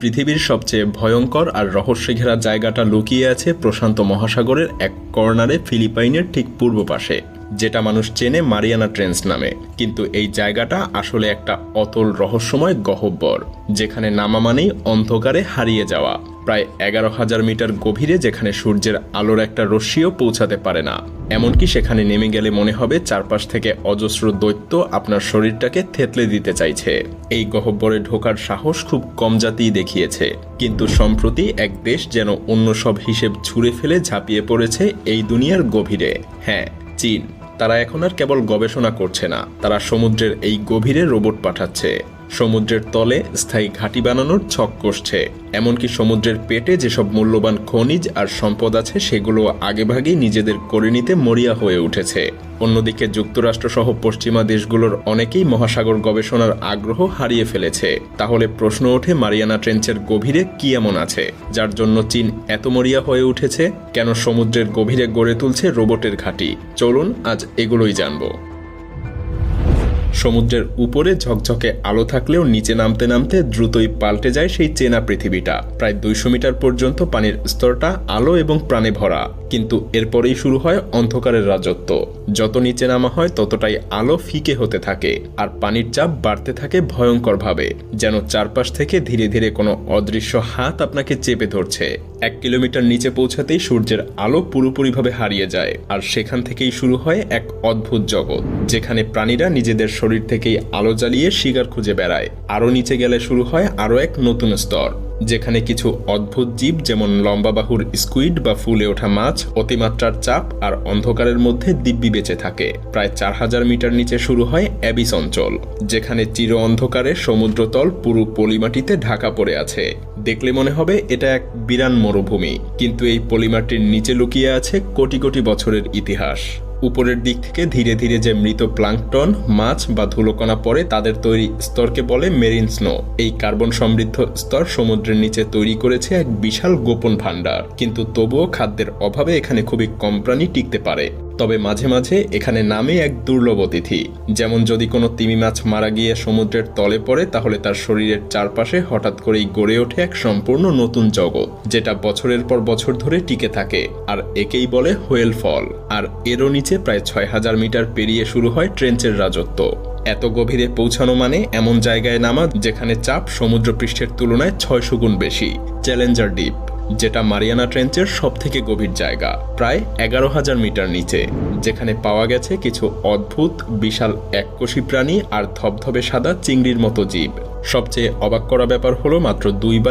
পৃথিবীর সবচেয়ে ভয়ঙ্কর আর রহস্যে ঘেরা জায়গাটা লুকিয়ে আছে প্রশান্ত মহাসাগরের এক কর্নারে ফিলিপাইনের ঠিক পূর্ব পাশে, যেটা মানুষ চেনে মারিয়ানা ট্রেঞ্চ নামে। কিন্তু এই জায়গাটা আসলে একটা অতল রহস্যময় গহ্বর, যেখানে নামা মানেই অন্ধকারে হারিয়ে যাওয়া। প্রায় 11,000 মিটার গভীরে, যেখানে সূর্যের আলোর একটা রশ্মিও পৌঁছাতে পারে না। এমনকি সেখানে নেমে গেলে মনে হবে চারপাশ থেকে অজস্র দৈত্য আপনার শরীরটাকে থেতলে দিতে চাইছে। এই গহ্বরে ঢোকার সাহস খুব কম জাতিই দেখিয়েছে, কিন্তু সম্প্রতি এক দেশ যেন অন্য সব হিসেব ছুঁড়ে ফেলে ঝাঁপিয়ে পড়েছে এই দুনিয়ার গভীরে। হ্যাঁ, চীন। তারা এখন আর কেবল গবেষণা করছে না, তারা সমুদ্রের এই গভীরে রোবট পাঠাচ্ছে, সমুদ্রের তলে স্থায়ী ঘাঁটি বানানোর ছক কষছে। এমনকি সমুদ্রের পেটে যেসব মূল্যবান খনিজ আর সম্পদ আছে, সেগুলো আগেভাগেই নিজেদের করে নিতে মরিয়া হয়ে উঠেছে। অন্যদিকে যুক্তরাষ্ট্রসহ পশ্চিমা দেশগুলোর অনেকেই মহাসাগর গবেষণার আগ্রহ হারিয়ে ফেলেছে। তাহলে প্রশ্ন ওঠে, মারিয়ানা ট্রেঞ্চের গভীরে কি এমন আছে যার জন্য চীন এত মরিয়া হয়ে উঠেছে? কেন সমুদ্রের গভীরে গড়ে তুলছে রোবটের ঘাঁটি? চলুন আজ এগুলোই জানবো। সমুদ্রের উপরে ঝকঝকে আলো থাকলেও নিচে নামতে নামতে দ্রুতই পাল্টে যায় সেই চেনা পৃথিবীটা। প্রায় 200 মিটার পর্যন্ত পানির স্তরটা আলো এবং প্রাণে ভরা, কিন্তু এরপরেই শুরু হয় অন্ধকারের রাজত্ব। যত নিচে নামা হয় ততটাই আলো ফিকে হতে থাকে, আর পানির চাপ বাড়তে থাকে ভয়ঙ্করভাবে, যেন চারপাশ থেকে ধীরে ধীরে কোনো অদৃশ্য হাত আপনাকে চেপে ধরছে। 1 কিলোমিটার নিচে পৌঁছাতেই সূর্যের আলো পুরোপুরিভাবে হারিয়ে যায়, আর সেখান থেকেই শুরু হয় এক অদ্ভুত জগৎ, যেখানে প্রাণীরা নিজেদের শরীর থেকেই আলো জ্বালিয়ে শিকার খুঁজে বেড়ায়। আরও নিচে গেলে শুরু হয় আরও এক নতুন স্তর, যেখানে কিছু অদ্ভুত জীব, যেমন লম্বা বাহুর স্কুইড বা ফুলে ওঠা মাছ, অতিমাত্রার চাপ আর অন্ধকারের মধ্যে দিব্যি বেঁচে থাকে। প্রায় 4000 মিটার নিচে শুরু হয় অ্যাবিস অঞ্চল, যেখানে চির অন্ধকারে সমুদ্রতল পুরো পলিমাটিতে ঢাকা পড়ে আছে। দেখলে মনে হবে এটা এক বিরান মরুভূমি, কিন্তু এই পলিমাটির নিচে লুকিয়ে আছে কোটি কোটি বছরের ইতিহাস। উপরের দিক থেকে ধীরে ধীরে যে মৃত প্লাঙ্কটন, মাছ বা ধুলোকণা পড়ে, তাদের তৈরি স্তরকে বলে মেরিন স্নো। এই কার্বন সমৃদ্ধ স্তর সমুদ্রের নিচে তৈরি করেছে এক বিশাল গোপন ভাণ্ডার, কিন্তু তবুও খাদ্যের অভাবে এখানে খুবই কম প্রাণী টিকতে পারে। তবে মাঝে মাঝে এখানে নামে এক দুর্লভ অতিথি, যেমন যদি কোনো তিমি মাছ মারা গিয়ে সমুদ্রের তলে পড়ে, তাহলে তার শরীরের চারপাশে হঠাৎ করেই গড়ে ওঠে এক সম্পূর্ণ নতুন জগৎ, যেটা বছরের পর বছর ধরে টিকে থাকে। আর একেই বলে হোয়েল ফল। আর এরও নিচে প্রায় 6000 মিটার পেরিয়ে শুরু হয় ট্রেঞ্চের রাজত্ব। এত গভীরে পৌঁছানো মানে এমন জায়গায় নামা যেখানে চাপ সমুদ্রপৃষ্ঠের তুলনায় 600 গুণ বেশি। চ্যালেঞ্জার ডিপ, যেটা মারিয়ানা ট্রেঞ্চের সবথেকে গভীর জায়গা, প্রায় 11,000 মিটার নিচে, যেখানে পাওয়া গেছে কিছু অদ্ভুত বিশাল এককোষী প্রাণী আর ধবধবে সাদা চিংড়ির মতো জীব। সবচেয়ে অবাক করা ব্যাপার হলো, মাত্র 2 বার